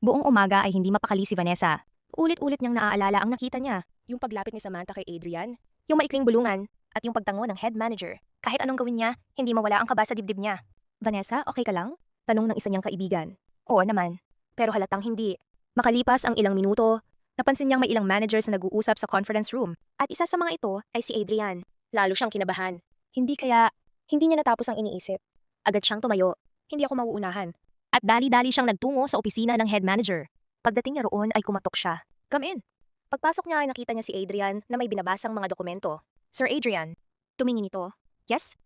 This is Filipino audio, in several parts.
Buong umaga ay hindi mapakali si Vanessa. Ulit-ulit niyang naaalala ang nakita niya. Yung paglapit ni Samantha kay Adrian, Yung maikling bulungan at yung pagtango ng head manager. Kahit anong gawin niya, hindi mawala ang kaba sa dibdib niya. Vanessa, okay ka lang? Tanong ng isa niyang kaibigan. Oo naman. Pero halatang hindi. Makalipas ang ilang minuto, napansin niyang may ilang managers na nag-uusap sa conference room. At isa sa mga ito ay si Adrian. lalo siyang kinabahan. Hindi niya natapos ang iniisip. Agad siyang tumayo. Hindi ako mauunahan. At dali-dali siyang nagtungo sa opisina ng head manager. Pagdating niya roon ay kumatok siya. Come in. Pagpasok niya ay nakita niya si Adrian na may binabasang mga dokumento. Sir Adrian, tumingin ito. Yes?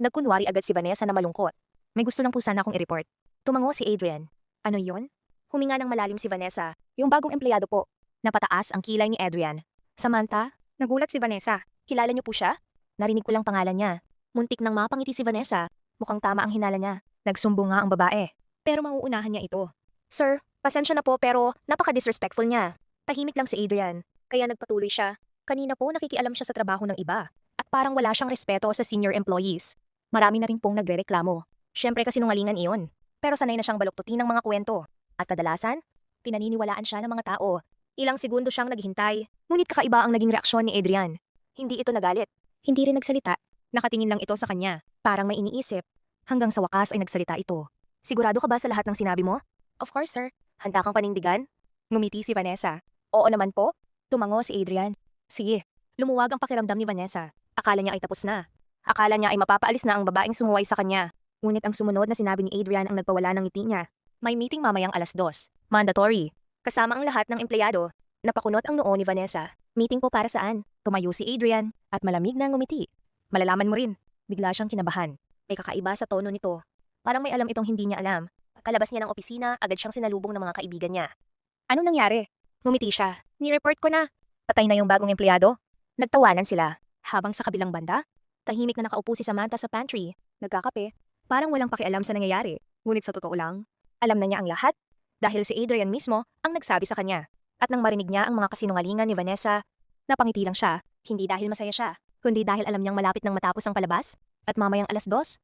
Nagkunwari agad si Vanessa na malungkot. May gusto lang po sana akong i-report. Tumango si Adrian. Ano yon? Huminga ng malalim si Vanessa. Yung bagong empleyado po. Napataas ang kilay ni Adrian. Samantha, nagulat si Vanessa. Kilala niyo po siya? Narinig ko lang pangalan niya. Muntik nang mapangiti si Vanessa. Mukhang tama ang hinala niya. Nagsumbong nga ang babae. Pero mauunahan niya ito. Sir, pasensya na po pero napaka-disrespectful niya. Tahimik lang si Adrian. Kaya nagpatuloy siya. Kanina po nakikialam siya sa trabaho ng iba. At parang wala siyang respeto sa senior employees. Marami na rin pong nagrereklamo. Siyempre kasi nungalingan iyon. Pero sanay na siyang baluktutin ng mga kwento. At kadalasan, pinaniniwalaan siya ng mga tao. Ilang segundo siyang naghintay. Ngunit kakaiba ang naging reaksyon ni Adrian. Hindi ito nagalit. Hindi rin nagsalita. Nakatingin lang ito sa kanya. Parang may iniisip. Hanggang sa wakas ay nagsalita ito. Sigurado ka ba sa lahat ng sinabi mo? Of course, sir. Handa kang panindigan? Ngumiti si Vanessa. Oo naman po. Tumango si Adrian. Sige. Lumuwag ang pakiramdam ni Vanessa. Akala niya ay tapos na. Akala niya ay mapapaalis na ang babaeng sumuway sa kanya. Ngunit ang sumunod na sinabi ni Adrian ang nagpawala ng ngiti niya. May meeting mamayang 2:00. Mandatory. Kasama ang lahat ng empleyado. Napakunot ang noo ni Vanessa. Meeting po para saan? Tumayo si Adrian at malamig na ngumiti. Malalaman mo rin. Bigla siyang kinabahan. May kakaiba sa tono nito. Parang may alam itong hindi niya alam. Kalabas niya ng opisina, agad siyang sinalubong ng mga kaibigan niya. Ano nangyari? Ngumiti siya. Ni-report ko na. Patay na yung bagong empleyado. Nagtawanan sila. Habang sa kabilang banda, tahimik na nakaupo si Samantha sa pantry. Nagkakape. Parang walang pakialam sa nangyayari. Ngunit sa totoo lang, alam na niya ang lahat. Dahil si Adrian mismo ang nagsabi sa kanya. At nang marinig niya ang mga kasinungalingan ni Vanessa, napangiti lang siya. Hindi dahil masaya siya, kundi dahil alam niyang malapit nang matapos ang palabas. At mamayang 2:00,